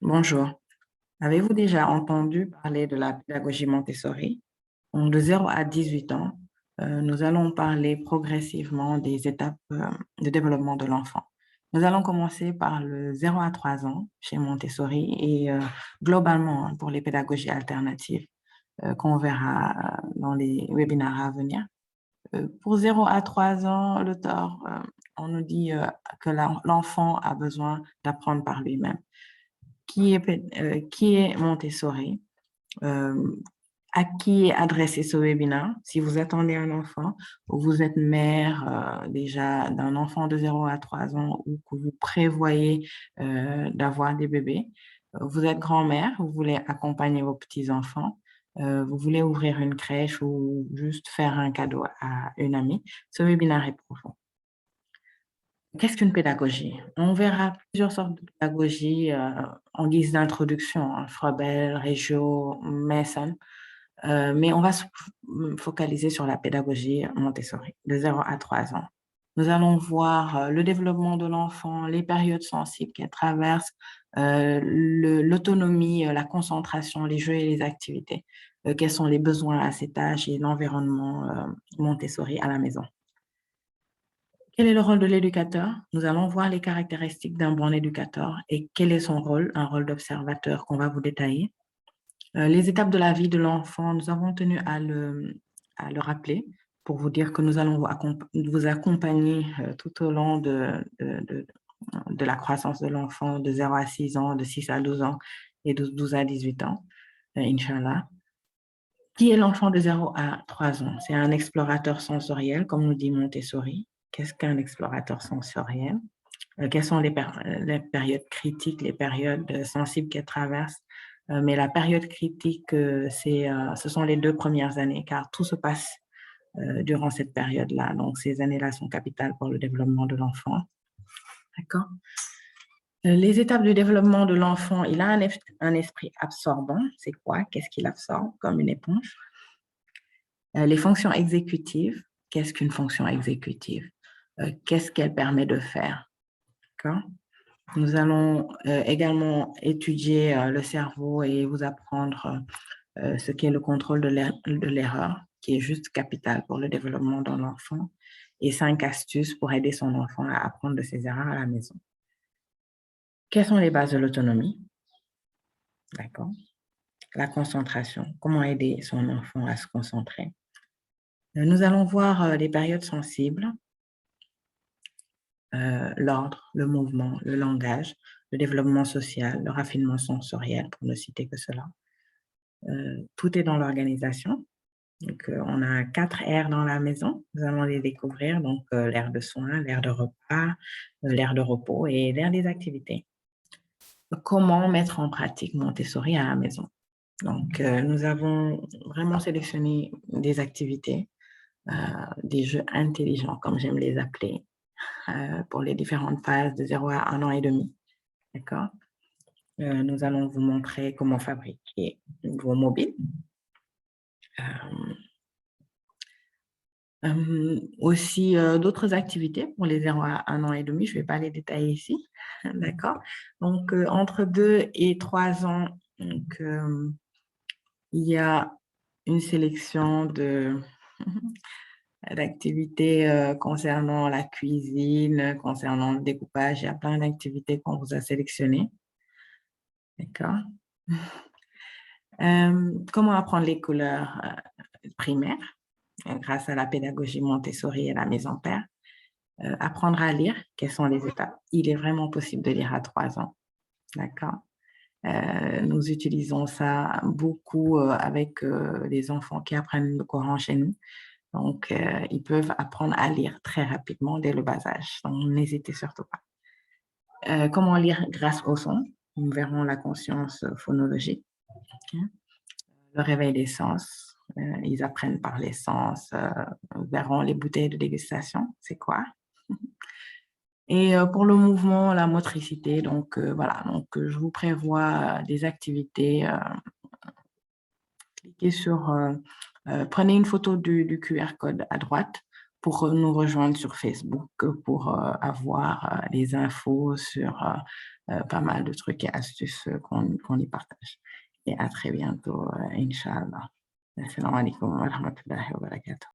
Bonjour. Avez-vous déjà entendu parler de la pédagogie Montessori? Donc, de 0 à 18 ans, nous allons parler progressivement des étapes de développement de l'enfant. Nous allons commencer par le 0 à 3 ans chez Montessori et globalement pour les pédagogies alternatives qu'on verra dans les webinaires à venir. Pour 0 à 3 ans, l'auteur, on nous dit que l'enfant a besoin d'apprendre par lui-même. Qui est Montessori? Euh, à qui est adressé ce webinaire? Si vous attendez un enfant ou vous êtes mère déjà d'un enfant de 0 à 3 ans ou que vous prévoyez d'avoir des bébés, vous êtes grand-mère, vous voulez accompagner vos petits-enfants, vous voulez ouvrir une crèche ou juste faire un cadeau à une amie, ce webinaire est pour vous. Qu'est-ce qu'une pédagogie? On verra plusieurs sortes de pédagogie en guise d'introduction, hein, Froebel, Reggio, Mason, mais on va se focaliser sur la pédagogie Montessori, de 0 à 3 ans. Nous allons voir le développement de l'enfant, les périodes sensibles qu'elle traverse, l'autonomie, la concentration, les jeux et les activités, quels sont les besoins à cet âge et l'environnement Montessori à la maison. Quel est le rôle de l'éducateur? Nous allons voir les caractéristiques d'un bon éducateur et quel est son rôle, un rôle d'observateur qu'on va vous détailler. Les étapes de la vie de l'enfant, nous avons tenu à le rappeler pour vous dire que nous allons vous accompagner tout au long de la croissance de l'enfant de 0 à 6 ans, de 6 à 12 ans et de 12 à 18 ans, Inch'Allah. Qui est l'enfant de 0 à 3 ans? C'est un explorateur sensoriel, comme nous dit Montessori. Qu'est-ce qu'un explorateur sensoriel? Quelles sont les périodes critiques, les périodes sensibles qu'elle traverse? Mais la période critique, ce sont les 2 premières années, car tout se passe durant cette période-là. Donc, ces années-là sont capitales pour le développement de l'enfant. D'accord? Les étapes du développement de l'enfant, il a un esprit absorbant. C'est quoi? Qu'est-ce qu'il absorbe comme une éponge? Les fonctions exécutives. Qu'est-ce qu'une fonction exécutive? Qu'est-ce qu'elle permet de faire? D'accord? Nous allons également étudier le cerveau et vous apprendre ce qu'est le contrôle de l'erreur, qui est juste capital pour le développement de l'enfant, et 5 astuces pour aider son enfant à apprendre de ses erreurs à la maison. Quelles sont les bases de l'autonomie? D'accord. La concentration. Comment aider son enfant à se concentrer? Nous allons voir les périodes sensibles, l'ordre, le mouvement, le langage, le développement social, le raffinement sensoriel, pour ne citer que cela. Tout est dans l'organisation. Donc, on a 4 aires dans la maison. Nous allons les découvrir. Donc, l'aire de soins, l'aire de repas, l'aire de repos et l'aire des activités. Comment mettre en pratique Montessori à la maison? Donc, nous avons vraiment sélectionné des activités, des jeux intelligents, comme j'aime les appeler, pour les différentes phases de 0 à 1 an et demi. D'accord? Nous allons vous montrer comment fabriquer vos mobiles. Aussi d'autres activités pour les 0 à 1 an et demi, je ne vais pas les détailler ici, d'accord? Donc, entre 2 et 3 ans, donc, il y a une sélection d'activités concernant la cuisine, concernant le découpage. Il y a plein d'activités qu'on vous a sélectionnées, d'accord? Comment apprendre les couleurs primaires grâce à la pédagogie Montessori et la mise en paire? Apprendre à lire, quelles sont les étapes? Il est vraiment possible de lire à 3 ans, d'accord? Nous utilisons ça beaucoup avec les enfants qui apprennent le Coran chez nous. Donc, ils peuvent apprendre à lire très rapidement dès le bas âge. Donc, n'hésitez surtout pas. Comment lire grâce au son? Nous verrons la conscience phonologique. Ok. Le réveil des sens. Ils apprennent par les sens. Nous verrons les bouteilles de dégustation. C'est quoi? Et pour le mouvement, la motricité, donc voilà, donc je vous prévois des activités. Cliquez sur, prenez une photo du QR code à droite pour nous rejoindre sur Facebook pour avoir les infos sur pas mal de trucs et astuces qu'on y partage. Et à très bientôt, Inch'Allah. Assalamu alaikum wa rahmatullahi wa barakatuh.